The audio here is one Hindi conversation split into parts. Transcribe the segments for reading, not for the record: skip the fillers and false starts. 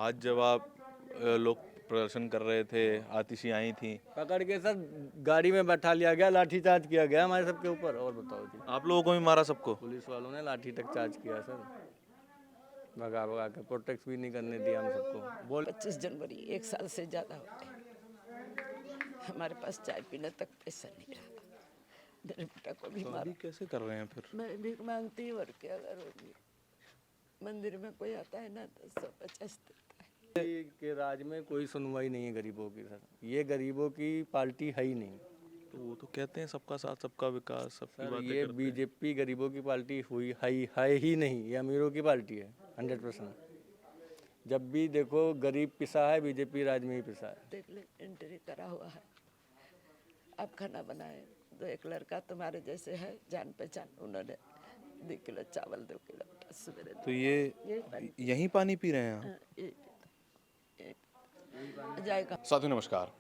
आज जब आप लोग प्रदर्शन कर रहे थे, आतिशी आई थी, पकड़ के सर गाड़ी में बैठा लिया गया, लाठीचार्ज किया गया हमारे सबके ऊपर। और बताओ जी, आप लोगों को भी मारा सबको? पुलिस वालों ने लाठी तक चार्ज किया सर, भगा भगा के प्रोटेक्ट भी नहीं करने दिया हम सबको। बोल 25 जनवरी 1 साल से ज़्यादा हो गए, हमारे पास चाय पीने तक पैसा नहीं रहा। मेरे बेटा को भी तो मारा। अभी कैसे कर रहे हैं फिर? मैं भीख मांगती हूँ और क्या करूँगी। मंदिर में कोई आता है ना तो 150 देता है। के राज में कोई सुनवाई नहीं है गरीबों की सर, ये गरीबों की पार्टी है ही नहीं तो वो तो कहते हैं सबका साथ सबका विकास, सबकी सर। बातें ये करते हैं। बीजेपी गरीबों की पार्टी है ही नहीं, ये अमीरों की पार्टी है 100%। जब भी देखो गरीब पिसा है, बीजेपी राज में ही पिसा है। देख ले एंट्री करा हुआ है। आप खाना बनाए तो एक लड़का तुम्हारे जैसे है, जान पहचान, उन्होंने 2 किलो चावल 2 किलो सवेरे तो ये यहीं पानी पी रहे हैं आप? जाएगा। साथियों नमस्कार,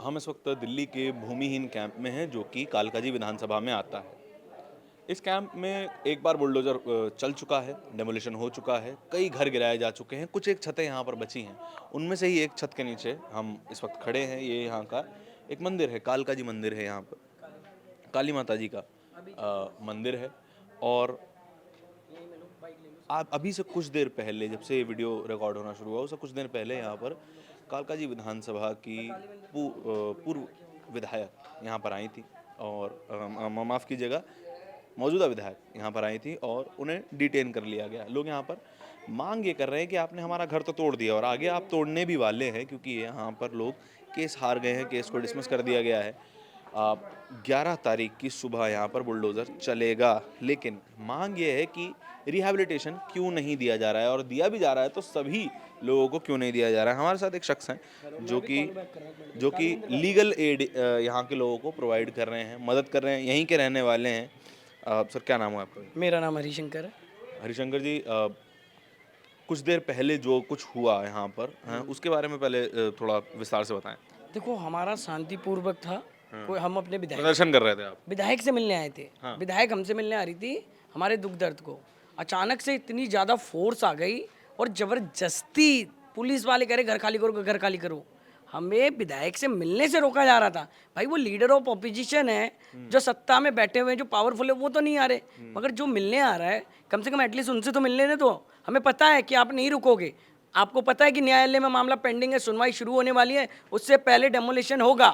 हम इस वक्त दिल्ली के भूमिहीन कैंप में हैं जो कि कालकाजी विधानसभा में आता है। इस कैंप में एक बार बुलडोजर चल चुका है, डेमोलिशन हो चुका है, कई घर गिराए जा चुके हैं, कुछ एक छतें यहाँ पर बची हैं। उनमें से ही एक छत के नीचे हम इस वक्त खड़े हैं। ये यहाँ का एक मंदिर है, कालकाजी मंदिर है। यहाँ पर काली माता जी का मंदिर है। और आप अभी से कुछ देर पहले, जब से ये वीडियो रिकॉर्ड होना शुरू हुआ, उससे कुछ देर पहले यहाँ पर कालकाजी विधानसभा की पूर्व विधायक यहाँ पर आई थी और माफ़ कीजिएगा, मौजूदा विधायक यहाँ पर आई थी और उन्हें डिटेन कर लिया गया। लोग यहाँ पर मांग ये कर रहे हैं कि आपने हमारा घर तो तोड़ दिया और आगे आप तोड़ने भी वाले हैं, क्योंकि यहाँ पर लोग केस हार गए हैं, केस को डिसमिस कर दिया गया है। 11 तारीख की सुबह यहाँ पर बुलडोज़र चलेगा, लेकिन मांग ये है कि रिहैबिलिटेशन क्यों नहीं दिया जा रहा है, और दिया भी जा रहा है तो सभी लोगों को क्यों नहीं दिया जा रहा है। हमारे साथ एक शख्स हैं जो कि लीगल एड यहाँ के लोगों को प्रोवाइड कर रहे हैं, मदद कर रहे हैं, यहीं के रहने वाले हैं। सर क्या नाम है आपका? मेरा नाम हरिशंकर है। हरिशंकर जी, कुछ देर पहले जो कुछ हुआ यहाँ पर, उसके बारे में पहले थोड़ा विस्तार से बताएं। देखो, हमारा शांतिपूर्वक था। कोई हम अपने प्रदर्शन कर रहे थे आप? विधायक से मिलने आए थे। विधायक हमसे मिलने आ रही थी हमारे दुख दर्द को। अचानक से इतनी ज़्यादा फोर्स आ गई और ज़बरदस्ती पुलिस वाले कह रहे घर खाली करो, घर खाली करो। हमें विधायक से मिलने से रोका जा रहा था। भाई वो लीडर ऑफ ऑपोजिशन है, जो सत्ता में बैठे हुए हैं, जो पावरफुल है, वो तो नहीं आ रहे, मगर जो मिलने आ रहा है कम से कम एटलीस्ट उनसे तो मिलने ने। तो हमें पता है कि आप नहीं रुकोगे, आपको पता है कि न्यायालय में मामला पेंडिंग है, सुनवाई शुरू होने वाली है, उससे पहले डेमोलिशन होगा।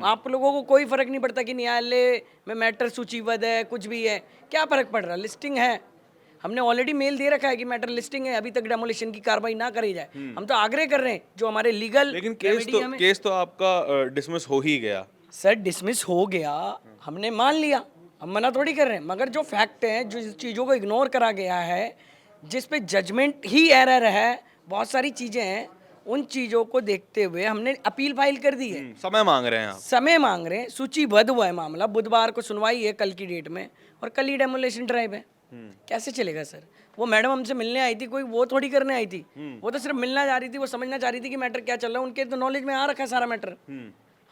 आप लोगों को कोई फर्क नहीं पड़ता कि न्यायालय में मैटर सूचीबद्ध है, कुछ भी है, क्या फर्क पड़ रहा है? लिस्टिंग है, हमने ऑलरेडी मेल दे रखा है कि मैटर लिस्टिंग है, अभी तक डेमोलिशन की कार्रवाई ना करी जाए। हम तो आग्रह कर रहे हैं जो हमारे लीगल, लेकिन केस तो आपका डिसमिस हो ही गया। सर डिसमिस हो गया, हमने मान लिया, हम मना थोड़ी कर रहे हैं, मगर जो फैक्ट है, जो चीज़ों को इग्नोर करा गया है, जिस पे जजमेंट ही एरर है, बहुत सारी चीज़ें हैं, उन चीज़ों को देखते हुए हमने अपील फाइल कर दी है। समय मांग रहे हैं आप? समय मांग रहे हैं, सूचीबद्ध हुआ है मामला, बुधवार को सुनवाई है कल की डेट में, और कल ही डेमोलिशन ड्राइव है। कैसे चलेगा सर? वो मैडम हमसे मिलने आई थी, कोई वो थोड़ी करने आई थी, वो तो सिर्फ मिलना चाह रही थी, वो समझना चाह रही थी कि मैटर क्या चल रहा है। उनके तो नॉलेज में आ रखा है सारा मैटर।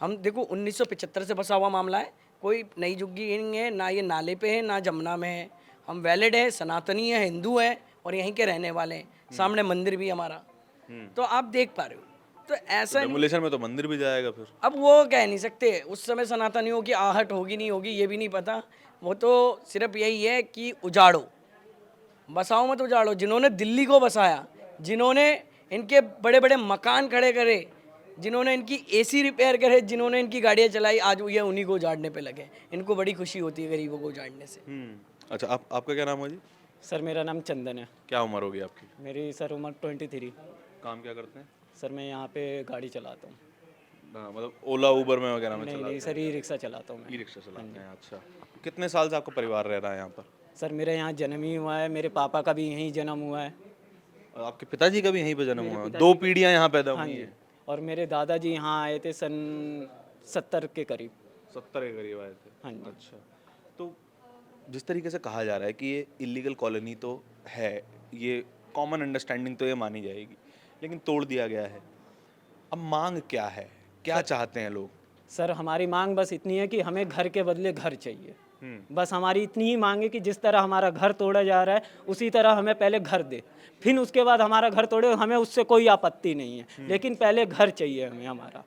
हम देखो 1975 से बसा हुआ मामला है, कोई नई जुग्गी नहीं है, ना ये नाले पे है ना जमुना में है। हम वैलिड है, सनातनी है, हिंदू है और यहीं के रहने वाले हैं। सामने मंदिर भी हमारा, तो आप देख पा रहे हो। तो ऐसा डेमोलिशन में तो मंदिर भी जाएगा फिर? अब वो कह नहीं सकते, उस समय सनातनियों की आहट होगी नहीं होगी ये भी नहीं पता। वो तो सिर्फ यही है कि उजाड़ो, बसाओ मत उजाड़ो। जिन्होंने दिल्ली को बसाया, जिन्होंने इनके बड़े बड़े मकान खड़े करे, जिन्होंने इनकी एसी रिपेयर करे, जिन्होंने इनकी गाड़ियाँ चलाई, आज ये उन्हीं को उजाड़ने पे लगे। इनको बड़ी खुशी होती है गरीबों को उजाड़ने से। अच्छा, आपका क्या नाम है जी? सर मेरा नाम चंदन है। क्या उम्र होगी आपकी? मेरी सर उम्र 23। काम क्या करते हैं? सर मैं यहाँ पे गाड़ी चलाता हूँ। मतलब ओला उबर में वगैरह में नहीं सर, ई रिक्शा चलाता हूँ मैं। ई रिक्शा चलाते हैं? अच्छा, कितने साल से आपका परिवार रह रहा है यहाँ पर? सर मेरे यहाँ जन्म ही हुआ है, मेरे पापा का भी यहीं जन्म हुआ है। और आपके पिताजी का भी यहीं पे जन्म हुआ है? 2 पीढ़ियाँ यहाँ पैदा हाँ हुई जी, हैं? और मेरे दादाजी यहाँ आए थे सन 70 के करीब। 70 के करीब आए थे? हाँ जी। अच्छा, तो जिस तरीके से कहा जा रहा है कि ये इलीगल कॉलोनी तो है, ये कॉमन अंडरस्टैंडिंग तो ये मानी जाएगी, लेकिन तोड़ दिया गया है। अब मांग क्या है, क्या चाहते हैं लोग? सर हमारी मांग बस इतनी है कि हमें घर के बदले घर चाहिए। बस हमारी इतनी ही मांग है कि जिस तरह हमारा घर तोड़ा जा रहा है उसी तरह हमें पहले घर दे, फिर उसके बाद हमारा घर तोड़े, हमें उससे कोई आपत्ति नहीं है, लेकिन पहले घर चाहिए हमें हमारा।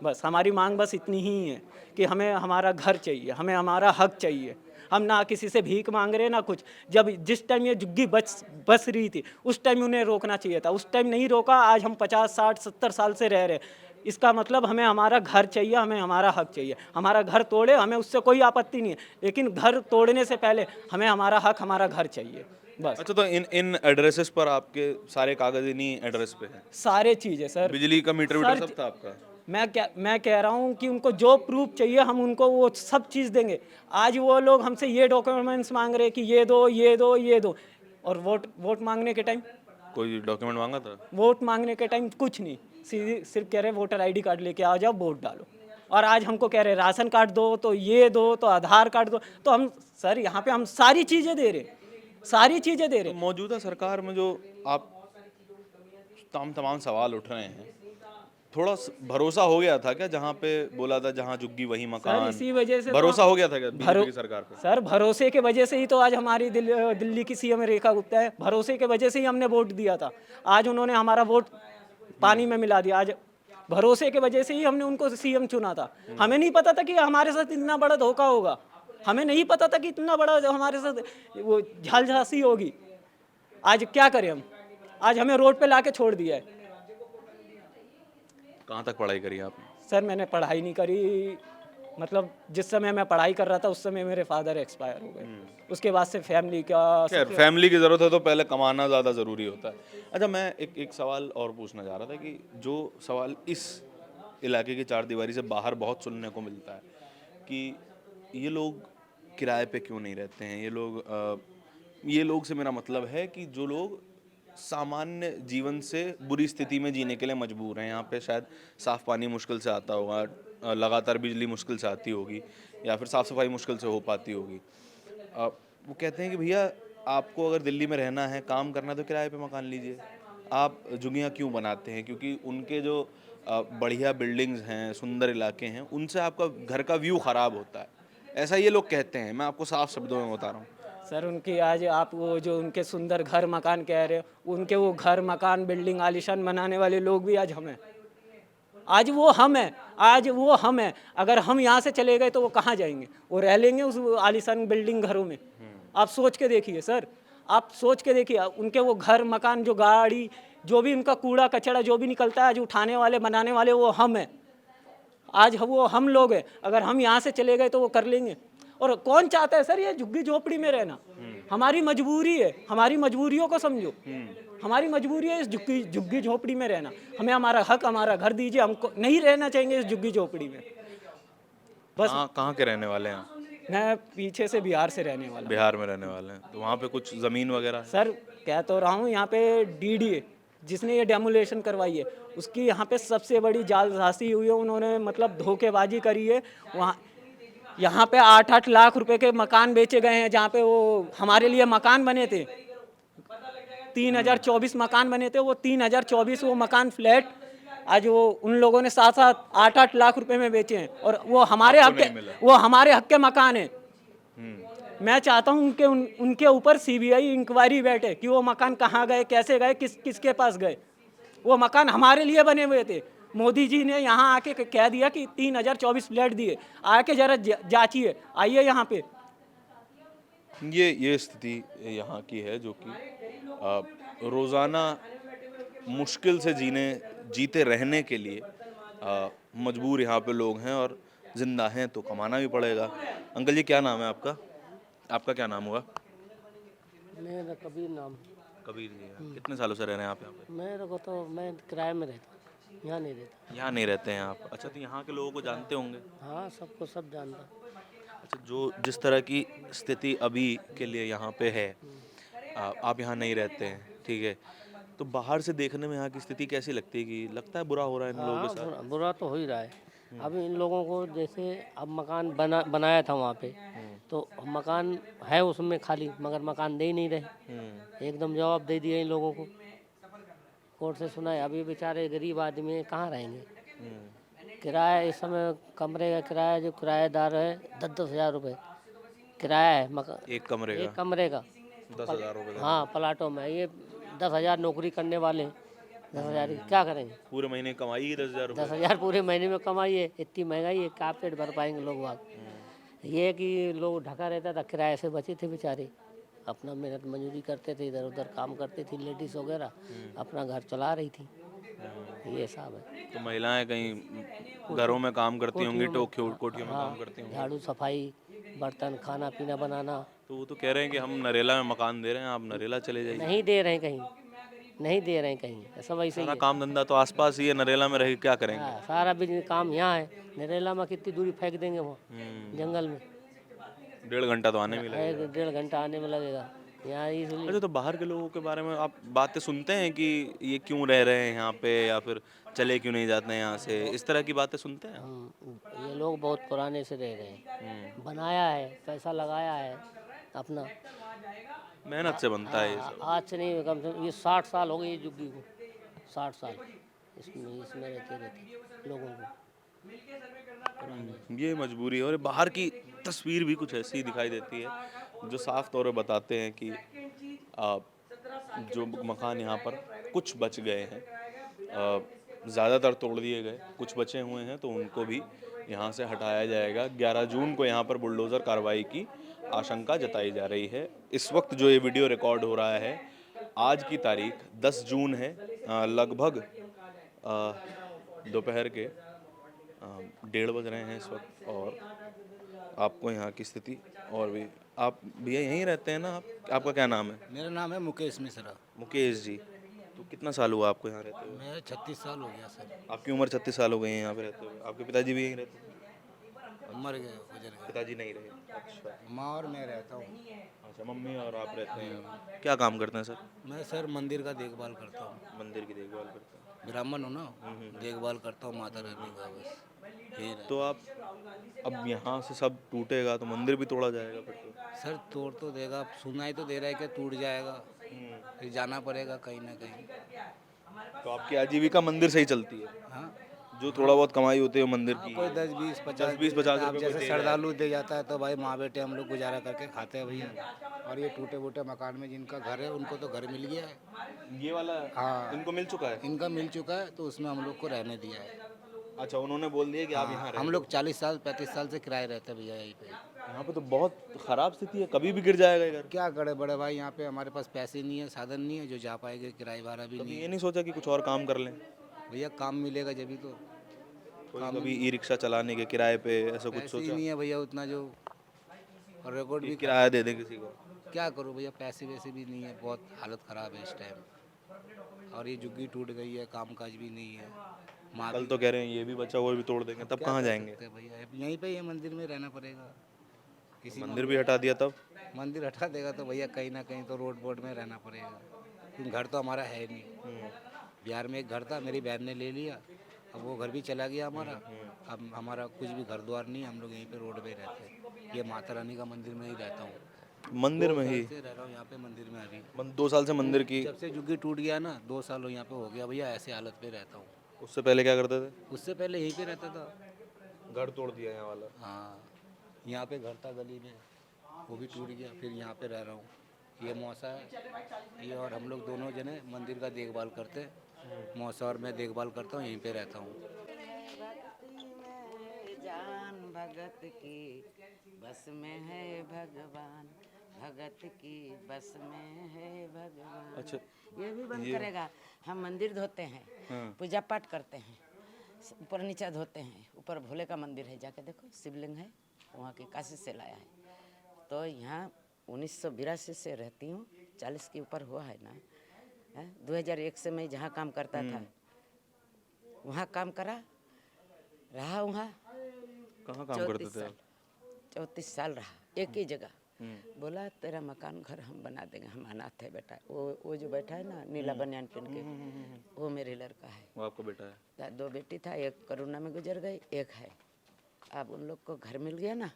बस हमारी मांग बस इतनी ही है कि हमें हमारा घर चाहिए, हमें हमारा हक चाहिए। हम ना किसी से भीख मांग रहे ना कुछ। जब जिस टाइम ये झुग्गी बस रही थी उस टाइम उन्हें रोकना चाहिए था, उस टाइम नहीं रोका। आज हम 50 60 70 साल से रह रहे, इसका मतलब हमें हमारा घर चाहिए, हमें हमारा हक चाहिए। हमारा घर तोड़े हमें उससे कोई आपत्ति नहीं है, लेकिन घर तोड़ने से पहले हमें हमारा हक हमारा घर चाहिए बस। अच्छा, तो इन एड्रेसेस पर आपके सारे कागज इन्हीं एड्रेस पे हैं? सारे चीज़ है सर। बिजली का मीटर सर, वीटर सब था आपका? मैं कह रहा हूँ कि उनको जो प्रूफ चाहिए हम उनको वो सब चीज़ देंगे। आज वो लोग हमसे ये डॉक्यूमेंट्स मांग रहे कि ये दो ये दो ये दो, और वोट मांगने के टाइम, कोई डॉक्यूमेंट मांगा था? वोट मांगने के टाइम कुछ नहीं, सीधी सिर्फ कह रहे वोटर आईडी कार्ड लेके आ जाओ वोट डालो। और आज हमको कह रहे राशन कार्ड दो, तो ये दो, तो आधार कार्ड दो। तो हम सर यहाँ पे हम सारी चीज़ें दे रहे, सारी चीज़ें दे तो रहे। मौजूदा सरकार में जो आप तमाम सवाल उठ रहे हैं, थोड़ा भरोसा हो गया था क्या? जहाँ पे बोला था जहाँ झुग्गी वही मकान, इसी वजह से भरोसा हो गया था क्या बीजेपी की भरो सरकार पे? सर भरोसे के वजह से ही तो आज हमारी दिल्ली की सीएम रेखा गुप्ता है। भरोसे के वजह से ही हमने वोट दिया था। आज उन्होंने हमारा वोट पानी में मिला दिया। आज भरोसे के वजह से ही हमने उनको सीएम चुना था। हमें नहीं पता था कि हमारे साथ इतना बड़ा धोखा होगा, हमें नहीं पता था कि इतना बड़ा हमारे साथ वो झालझांसी होगी। आज क्या करें हम, आज हमें रोड पे लाके छोड़ दिया है। कहाँ तक पढ़ाई करी आपने? सर मैंने पढ़ाई नहीं करी, मतलब जिस समय मैं पढ़ाई कर रहा था उस समय मेरे फादर एक्सपायर हो गए। उसके बाद से फैमिली का खैर, फैमिली की ज़रूरत है तो पहले कमाना ज़्यादा ज़रूरी होता है। अच्छा, मैं एक सवाल और पूछना चाह रहा था कि जो सवाल इस इलाके की चारदीवारी से बाहर बहुत सुनने को मिलता है कि ये लोग किराए पे क्यों नहीं रहते हैं, ये लोग से मेरा मतलब है कि जो लोग सामान्य जीवन से बुरी स्थिति में जीने के लिए मजबूर हैं। यहाँ पे शायद साफ़ पानी मुश्किल से आता होगा, लगातार बिजली मुश्किल से आती होगी, या फिर साफ़ सफाई मुश्किल से हो पाती होगी। वो कहते हैं कि भैया आपको अगर दिल्ली में रहना है, काम करना है, तो किराए पे मकान लीजिए। आप झुग्गियाँ क्यों बनाते हैं? क्योंकि उनके जो बढ़िया बिल्डिंग्स हैं, सुंदर इलाके हैं, उनसे आपका घर का व्यू ख़राब होता है, ऐसा ये लोग कहते हैं। मैं आपको साफ शब्दों में बता रहा हूँ। सर उनकी आज आप वो जो उनके सुंदर घर मकान कह रहे हो, उनके वो घर मकान बिल्डिंग आलीशान बनाने वाले लोग भी आज हम हैं। आज वो हम हैं, आज वो हम हैं। अगर हम यहाँ से चले गए तो वो कहाँ जाएंगे? वो रह लेंगे उस आलीशान बिल्डिंग घरों में? आप सोच के देखिए सर, आप सोच के देखिए। उनके वो घर मकान, जो गाड़ी, जो भी उनका कूड़ा कचरा जो भी निकलता है, आज उठाने वाले बनाने वाले वो हम हैं। आज वो हम लोग हैं। अगर हम यहाँ से चले गए तो वो कर लेंगे। और कौन चाहता है सर ये झुग्गी झोपड़ी में रहना? हमारी मजबूरी है, हमारी मजबूरियों को समझो। हमारी मजबूरी है इस झुग्गी झोपड़ी में रहना। हमें हमारा हक, हमारा घर दीजिए। हमको नहीं रहना चाहेंगे इस झुग्गी झोपड़ी में। बस कहाँ के रहने वाले हैं आप? मैं पीछे से बिहार से रहने वाला हूँ। बिहार में रहने वाले हैं, तो वहाँ पे कुछ ज़मीन वगैरह है? सर कह तो रहा हूँ, यहाँ पे डीडीए जिसने ये डेमोलेशन करवाई है उसकी यहाँ पे सबसे बड़ी जालसाजी हुई है। उन्होंने मतलब धोखेबाजी करी है। वहाँ यहाँ पे 8-8 लाख रुपए के मकान बेचे गए हैं, जहाँ पे वो हमारे लिए मकान बने थे। 3024 मकान बने थे, वो 3024 वो मकान फ्लैट आज वो उन लोगों ने 7-7 8-8 लाख रुपए में बेचे हैं। और वो हमारे हक के मकान है। मैं चाहता हूँ उनके ऊपर सीबीआई इंक्वायरी बैठे कि वो मकान कहाँ गए, कैसे गए, किसके पास गए। वो मकान हमारे लिए बने हुए थे। मोदी जी ने यहाँ आके कह दिया कि 3024 फ्लैट दिए। आके जरा जांचिए, आइए यहाँ पे। ये स्थिति यहाँ की है, जो कि रोज़ाना मुश्किल से जीते रहने के लिए मजबूर यहाँ पे लोग हैं, और ज़िंदा हैं तो कमाना भी पड़ेगा। अंकल जी, क्या नाम है आपका? आपका क्या नाम हुआ? मेरा कबीर नाम। कबीर जी। कितने सालों से रह रहे हैं आप यहाँ पे? मेरे को तो मैं किराए में रहता हूँ, यहाँ नहीं रहता। यहाँ नहीं रहते हैं आप? अच्छा, तो यहाँ के लोगों को जानते होंगे? हाँ, सबको सब जानता। अच्छा, जिस तरह की स्थिति अभी के लिए यहाँ पे है, आप यहाँ नहीं रहते हैं, ठीक है, तो बाहर से देखने में यहाँ की स्थिति कैसी लगती है? कि लगता है बुरा हो रहा है इन लोगों के साथ? बुरा तो हो ही रहा है। अभी इन लोगों को जैसे अब मकान बनाया था वहाँ पे, तो मकान है उसमें खाली, मगर मकान दे ही नहीं रहे। एकदम जवाब दे दिया इन लोगों को, कोर्ट से सुना है। अभी बेचारे गरीब आदमी कहाँ रहेंगे? किराया इस समय कमरे का किराया जो किराएदार है 10-10 हज़ार रुपये, किराया है मकान एक कमरे एक का कमरे का। 10,000 रुपये हाँ प्लाटों में ये 10,000 नौकरी करने वाले हैं। 10,000 की क्या करेंगे? पूरे महीने की कमाई ही 10,000 रुपये। 10,000 पूरे महीने में कमाई है, इतनी महंगाई है, क्या पेट भर पाएंगे लोग वहाँ। ये कि लोग ढका रहता था, किराए से बचे थे बेचारे, अपना मेहनत मजदूरी करते थे, इधर उधर काम करती थी, लेडीज वगैरह अपना घर चला रही थी। ये हिसाब है। तो महिलाएं कहीं घरों में काम करती होंगी, कोठियों में काम करती होंगी। झाड़ू सफाई, बर्तन, खाना पीना बनाना। तो वो तो कह रहे हैं कि हम नरेला में मकान दे रहे हैं, आप नरेला चले जाइए। नहीं दे रहे हैं कहीं, नहीं दे रहे हैं कहीं, ऐसा वैसे ही सारा है। काम धंधा तो आसपास ही है, नरेला में रह के क्या करेंगे? हाँ, सारा बिजनेस काम यहाँ है, नरेला में कितनी दूरी फेंक देंगे वहाँ जंगल में। 1.5 घंटा तो आने में लगेगा। 1.5 घंटा आने में लगेगा यहाँ, इसलिए। अच्छा, तो बाहर के लोगों के बारे में आप बातें सुनते हैं कि ये क्यों रह रहे हैं यहाँ पे, या फिर चले क्यों नहीं जाते हैं यहाँ से, इस तरह की बातें सुनते हैं? ये लोग बहुत पुराने से रह रहे हैं, बनाया है, पैसा लगाया है अपना, मेहनत से बनता है ये सब। आज से नहीं, कम से कम ये 60 साल हो गए ये झुग्गी को, 60 साल इसमें रहते लोगों को। ये मजबूरी है। और बाहर की तस्वीर भी कुछ ऐसी दिखाई देती है जो साफ तौर पे बताते हैं कि जो मकान यहाँ पर कुछ बच गए हैं, ज़्यादातर तोड़ दिए गए, कुछ बचे हुए हैं तो उनको भी यहाँ से हटाया जाएगा। 11 जून को यहाँ पर बुलडोज़र कार्रवाई की आशंका जताई जा रही है। इस वक्त जो ये वीडियो रिकॉर्ड हो रहा है, आज की तारीख 10 जून है, लगभग दोपहर के 1:30 बज रहे हैं इस वक्त। और आपको यहाँ की स्थिति और भी, आप भैया यहीं रहते हैं ना? आपका क्या नाम है? मेरा नाम है मुकेश मिश्रा। मुकेश जी, तो कितना साल हुआ आपको यहाँ रहते हुए? मैं 36 साल हो गया सर। आपकी उम्र 36 साल हो गई है यहाँ पे रहते हुए। आपके पिताजी भी यहीं रहते हैं? मर गए, गुजर गए। पिताजी नहीं रहे। अच्छा माँ और मैं रहता हूँ। अच्छा, मम्मी और आप रहते हैं। क्या काम करते हैं सर? मैं सर मंदिर का देखभाल करता हूँ। मंदिर की देखभाल करते हैं। ब्राह्मण हूँ ना, देखभाल करता हूँ माता रानी का, बस यही रहता तो आप अब यहाँ से सब टूटेगा तो मंदिर भी तोड़ा जाएगा फिर तो? हूँ। सर तोड़ तो देगा, सुनाई तो दे रहा है कि टूट जाएगा, फिर जाना पड़ेगा कहीं ना कहीं। तो आपकी आजीविका मंदिर से ही चलती है? हाँ, जो थोड़ा बहुत कमाई होती है वो मंदिर की? कोई 10, 20, 50 10, 20, 50 आप रुपए कोई जैसे दे रहा है। श्रद्धालु दे जाता है तो भाई माँ बेटे हम लोग गुजारा करके खाते हैं भैया। और ये टूटे फूटे मकान में जिनका घर है उनको तो घर मिल गया है। ये वाला हाँ। इनको मिल चुका है? इनका मिल चुका है तो उसमें हम लोग को रहने दिया है। अच्छा, उन्होंने बोल दिया कि आप यहाँ हम लोग 40 साल 35 साल से किराए रहते हैं भैया यहीं पे। यहाँ पे तो बहुत खराब स्थिति है, कभी भी गिर जाएगा ये घर। क्या करे बड़े भाई, यहाँ पे हमारे पास पैसे नहीं है, साधन नहीं है जो जा पाएंगे, किराए भाड़ा भी कभी नहीं ये है। नहीं सोचा कि कुछ और काम कर लें? भैया काम मिलेगा जब ही तो। कभी ई रिक्शा चलाने के किराए पे ऐसा कुछ पैसे ही सोचा? नहीं है भैया उतना जो, और रिकॉर्ड भी किराया दे दें किसी को? क्या करूँ भैया, पैसे वैसे भी नहीं है, बहुत हालत ख़राब है इस टाइम। और ये झुग्गी टूट गई है, काम काज भी नहीं है। माँ कल तो कह रहे हैं ये भी बचा हुआ भी तोड़ देंगे, तब कहाँ जाएंगे? भी भैया यहीं पे ये मंदिर में रहना पड़ेगा। किसी मंदिर भी हटा दिया तब? मंदिर हटा देगा तो भैया कहीं ना कहीं तो रोड बोर्ड में रहना पड़ेगा, क्योंकि घर तो हमारा है नहीं। बिहार में एक घर था, मेरी बहन ने ले लिया, अब वो घर भी चला गया हमारा। अब हमारा कुछ भी घर द्वार नहीं, हम लोग यहीं पे रोड पे रहते हैं। ये माता रानी का मंदिर में ही रहता हूँ। मंदिर में ही? 2 साल से रह रहा हूँ यहाँ पे मंदिर में अभी। 2 साल से मंदिर की? जब से झुग्गी टूट गया ना, 2 साल यहाँ पे हो गया भैया, ऐसे हालत पे रहता हूँ। उससे पहले क्या करते थे? उससे पहले यहीं पे रहता था। घर तोड़ दिया यहाँ वाला? हाँ, यहाँ पे घर था गली में, वो भी टूट गया, फिर यहाँ पे रह रहा हूँ। ये मौसा है, ये और हम लोग दोनों जने मंदिर का देखभाल करते हैं। मौसा और मैं देखभाल करता हूँ, यहीं पे रहता हूँ। जान भगत की बस में है भगवान, भगत की बस में है भगवान। अच्छा, ये भी बंद करेगा। हम मंदिर धोते हैं, पूजा पाठ करते हैं, ऊपर नीचा धोते हैं। ऊपर भोले का मंदिर है, जाके देखो, शिवलिंग है, वहाँ की काशी से लाया है। तो यहाँ 1982 से रहती हूँ, 40 के ऊपर हुआ है ना। 2001 से मैं जहाँ काम करता था वहाँ काम करा, रहा वहाँ कहाँ काम करते थे आप? 34 साल रहा एक ही जगह। बोला तेरा मकान घर हम बना देंगे, हम अनाथ है बेटा। वो जो बैठा है ना नीला बनियान पहन के, वो मेरे लड़का है। वो आपका बेटा है? 2 बेटी था, एक कोरोना में गुजर गई, एक है। अब उन लोग को घर मिल गया ना,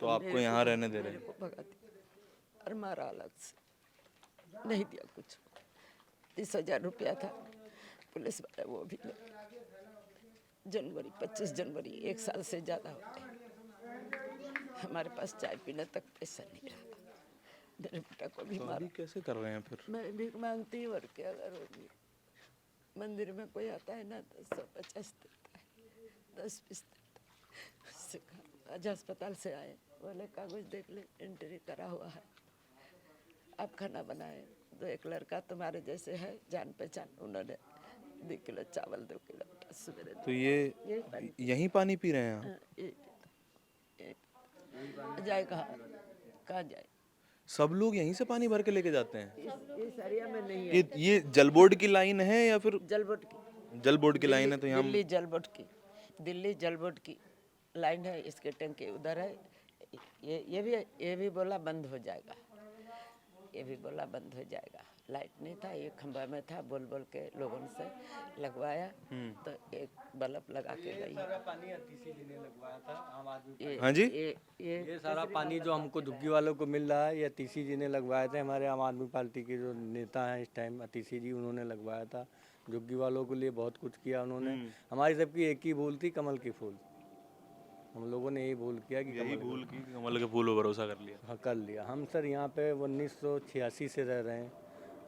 तो आपको यहाँ रहने दे रहे हैं? मेरे को भगा दिया और मारा अलग से, नहीं दिया कुछ। 30,000 रुपया था, पुलिस वाले वो भी ले। जनवरी 25 जनवरी 1 साल से ज़्यादा हो गए। हमारे पास चाय पीने तक पैसा नहीं रहा। मेरे बेटा को भी तो मारा। अभी कैसे कर रहे हैं फिर? मैं भीख मांगती हूँ और क्या करूँगी। मंदिर में कोई आता है ना 150 देता है, 10 20 देता है। उससे कहा, आज अस्पताल से आए, बोले कागज देख ले, एंट्री करा हुआ है, आप खाना बनाए। तो एक लड़का तुम्हारे जैसे है, जान पहचान, उन्होंने 2 किलो चावल 2 किलो आटा सवेरे तो ये यहीं पानी पी रहे हैं आप? जाए कहाँ जाए? सब लोग यहीं से पानी भर के लेके जाते हैं? इस एरिया में नहीं है। ये जल बोर्ड की लाइन है या फिर? जल बोर्ड की, जल बोर्ड की लाइन है तो यहाँ दिल्ली जल बोर्ड की, दिल्ली जल बोर्ड की लाइन है। इसके टंकी उधर है। ये भी बोला बंद हो जाएगा, ये भी बोला बंद हो जाएगा। लाइट नहीं था, ये खंभा में था, बोल बोल के लोगों से लगवाया तो एक बल्ब लगा के गई। पानी अतीसी जी ने लगवाया था आम आदमी। हाँ जी? ये सारा पानी जो हमको झुग्गी वालों को मिल रहा है, ये अतीसी जी ने लगवाए थे। हमारे आम आदमी पार्टी के जो नेता हैं इस टाइम, अतीसी जी, उन्होंने लगवाया था। झुग्गी वालों के लिए बहुत कुछ किया उन्होंने। हमारी सबकी एक ही भूल थी, कमल की फूल। हम लोगों ने यही भूल किया कि यही भूल की कमल के फूल पर भरोसा कर लिया। हाँ, कर लिया। हम सर यहाँ पे 1986 से रह रहे हैं।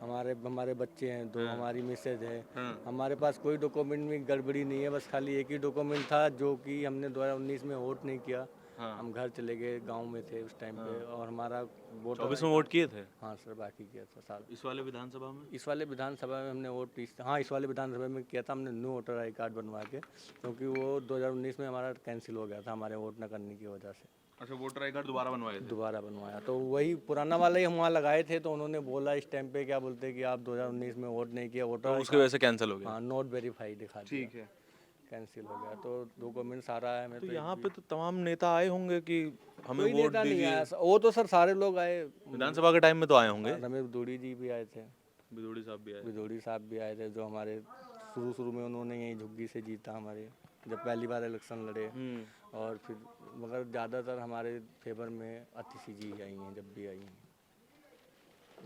हमारे बच्चे हैं 2, हमारी मिसेज है। हमारे पास कोई डॉक्यूमेंट में गड़बड़ी नहीं है, बस खाली एक ही डॉक्यूमेंट था जो कि हमने 2019 में वोट नहीं किया। हम घर चले गए, गांव में थे उस टाइम पे, और हमारा वोट 24 में वोट किए थे? हाँ सर, बाकी किया था साल। इस वाले विधानसभा में? इस वाले विधानसभा में हमने वोट इस वाले विधानसभा में किया था हमने, न्यू वोटर आई कार्ड बनवा के, क्योंकि वो 2019 में हमारा कैंसिल हो गया था हमारे वोट न करने की वजह से। अच्छा, वोटर आई कार्ड दोबारा बनवाए थे? दोबारा बनवाया, तो वही पुराना वाला ही हम वहाँ लगाए थे। तो उन्होंने बोला इस टाइम पे, क्या बोलते हैं कि आप 2019 में वोट नहीं किया, वोटर तो उसकी वजह से कैंसिल हो गया? हाँ, नॉट वेरीफाई दिखा दिया, ठीक है। कैंसिल हो गया। तो डॉक्यूमेंट सारा है। मैं तो यहाँ पे तो तमाम नेता आए होंगे कि हमें कोई वोट नेता नहीं दीजिए? आया। वो तो सर सारे लोग आए। विधानसभा के टाइम में तो आए होंगे? रमेश बिदूड़ी जी भी आए थे। बिदोड़ी साहब भी आए? बिदूड़ी साहब भी आए थे, जो हमारे शुरू में उन्होंने यही झुग्गी से जीता हमारे, जब पहली बार इलेक्शन लड़े। और फिर मगर ज़्यादातर हमारे फेवर में अतिशी जी आई हैं, जब भी आई हैं।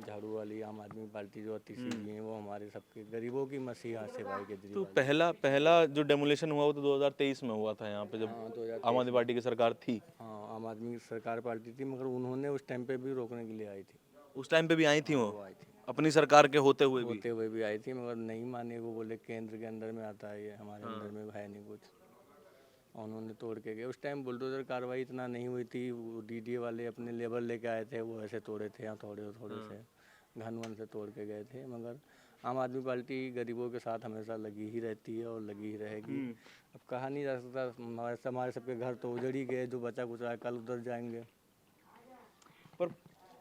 झाड़ू वाली आम आदमी पार्टी जो अतिशी जी हैं, वो हमारे सबके गरीबों की मसीहा सेवाई के तो जरिए। पहला जो डेमोलेशन हुआ वो तो 2023 में हुआ था यहाँ पे, जब आम आदमी पार्टी की सरकार थी। हाँ, आम आदमी की सरकार पार्टी थी, मगर उन्होंने उस टाइम पे भी रोकने के लिए आई थी। उस टाइम पे भी आई थी वो आई थी, अपनी सरकार के होते हुए भी? होते हुए भी आई थी, मगर नहीं माने। वो बोले केंद्र के अंदर में आता है, ये हमारे अंदर में है नहीं कुछ। और उन्होंने तोड़ के गए। उस टाइम बुलडोजर कार्रवाई इतना नहीं हुई थी। वो डीडीए वाले अपने लेबर लेके आए थे, वो ऐसे तोड़े थे, या थोड़े से घन वन से तोड़ के गए थे। मगर आम आदमी पार्टी गरीबों के साथ हमेशा लगी ही रहती है और लगी ही रहेगी। अब कहा नहीं जा सकता, हमारे सबके घर तो उजड़ ही गए, जो बचा कुछ है कल उधर जाएंगे। पर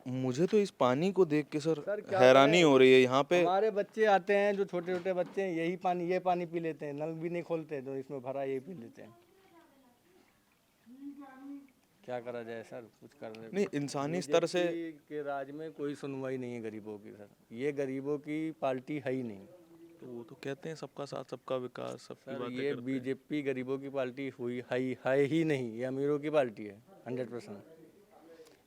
मुझे तो इस पानी को देख के सर हैरानी हो रही है। यहाँ पे हमारे बच्चे आते हैं, जो छोटे छोटे बच्चे हैं, ये पानी पी लेते हैं, नल भी नहीं खोलते, तो इसमें भरा यही पी लेते हैं। क्या करा जाए सर, कुछ करने नहीं, इंसानी स्तर से के राज में कोई सुनवाई नहीं है गरीबों की सर। ये गरीबों की पार्टी है ही नहीं। तो वो तो कहते हैं सबका साथ सबका विकास, सबकी सर बातें ये करते हैं। बीजेपी गरीबों की पार्टी है ही नहीं, ये अमीरों की पार्टी है 100%।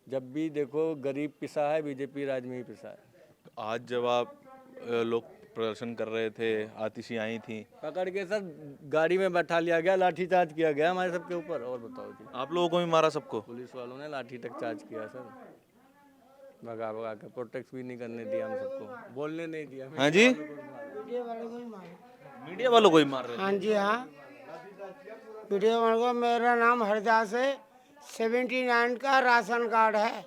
जब भी देखो गरीब पिसा है, बीजेपी राज में ही पिसा है। तो आज जब आप लोग प्रदर्शन कर रहे थे, आतिशी आई थी, पकड़ के सर गाड़ी में बैठा लिया गया, लाठीचार्ज किया गया हमारे सबके ऊपर। और बताओ जी, आप लोगों को भी मारा सबको? पुलिस वालों ने लाठी तक चार्ज किया सर, भगा के प्रोटेक्ट भी नहीं करने दिया हम सबको, बोलने नहीं दिया। हाँ जी, मीडिया वालों को ही मार रहे थे? हाँ जी, हाँ, वीडियो वालों को। मेरा नाम हरदास है, 79 का राशन कार्ड है।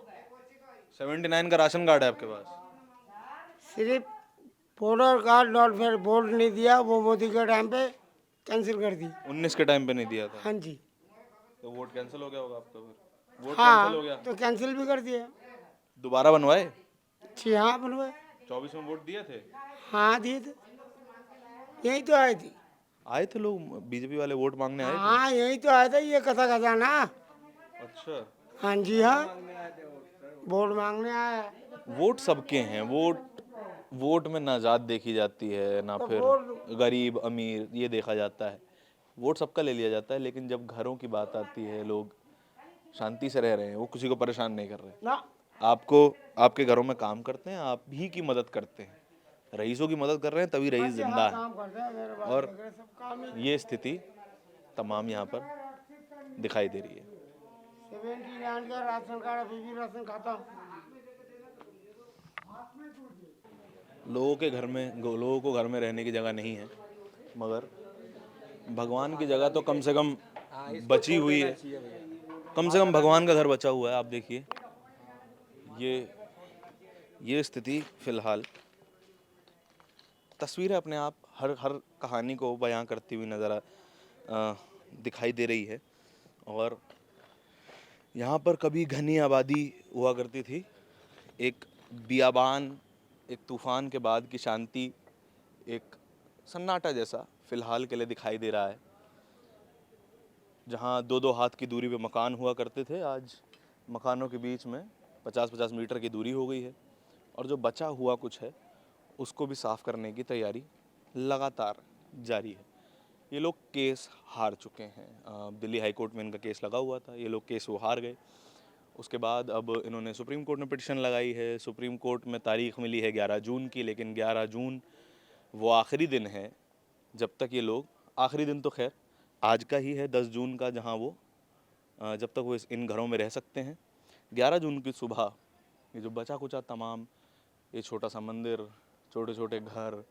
79 का राशन कार्ड है आपके पास? सिर्फ वोटर कार्ड नॉट फिर वोट नहीं दिया, वो मोदी के टाइम पे कैंसिल कर दी। 19 के टाइम पे नहीं दिया था? हाँ जी, तो वोट कैंसिल हो गया होगा आपका फिर? वोट कैंसिल हो गया हाँ, तो कैंसिल भी कर दिया। दोबारा बनवाए? जी हाँ, बनवाए। 24 में वोट दिए थे? हाँ, दिए थे, यही तो आए थे। आए थे लोग, बीजेपी वाले वोट मांगने आए थे? हाँ, यही तो आए थे, ये कथा खजाना। अच्छा, हाँ जी, हाँ, वोट मांगने आया। वोट सबके हैं। वोट में ना जात देखी जाती है, ना फिर गरीब अमीर ये देखा जाता है। वोट सबका ले लिया जाता है, लेकिन जब घरों की बात आती है, लोग शांति से रह रहे हैं, वो किसी को परेशान नहीं कर रहे। ना, आपको आपके घरों में काम करते हैं, आप ही की मदद करते हैं, रईसों की मदद कर रहे हैं, तभी रईस जिंदा है। काम करते हैं, मेरे बाप और वगैरह सब काम ही। ये स्थिति तमाम यहाँ पर दिखाई दे रही है। 79 का राशन कार्ड अभी भी राशन खाता हूँ। लोगों को घर में रहने की जगह नहीं है, मगर भगवान की जगह तो कम से कम बची हुई है। कम से कम भगवान का घर बचा हुआ है। आप देखिए ये स्थिति फिलहाल तस्वीरें अपने आप हर कहानी को बयां करती हुई दिखाई दे रही है। और यहाँ पर कभी घनी आबादी हुआ करती थी, एक बियाबान, एक तूफान के बाद की शांति, एक सन्नाटा जैसा फिलहाल के लिए दिखाई दे रहा है। जहाँ 2-2 हाथ की दूरी पे मकान हुआ करते थे, आज मकानों के बीच में 50-50 मीटर की दूरी हो गई है। और जो बचा हुआ कुछ है उसको भी साफ करने की तैयारी लगातार जारी है। ये लोग केस हार चुके हैं। दिल्ली हाई कोर्ट में इनका केस लगा हुआ था, ये लोग केस वो हार गए। उसके बाद अब इन्होंने सुप्रीम कोर्ट में पिटीशन लगाई है। सुप्रीम कोर्ट में तारीख मिली है 11 जून की, लेकिन 11 जून वो आखिरी दिन है जब तक ये लोग, आखिरी दिन तो खैर आज का ही है 10 जून का, जहां वो जब तक वो इन घरों में रह सकते हैं। 11 जून की सुबह ये जो बचा कुचा तमाम, ये छोटा सा मंदिर, छोटे छोटे घर,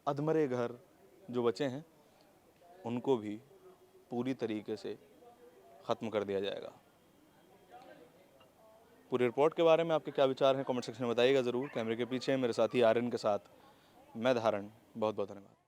अधमरे घर जो बचे हैं, उनको भी पूरी तरीके से ख़त्म कर दिया जाएगा। पूरी रिपोर्ट के बारे में आपके क्या विचार हैं कमेंट सेक्शन में बताइएगा ज़रूर। कैमरे के पीछे मेरे साथी आर्यन के साथ मैं धारण, बहुत बहुत धन्यवाद।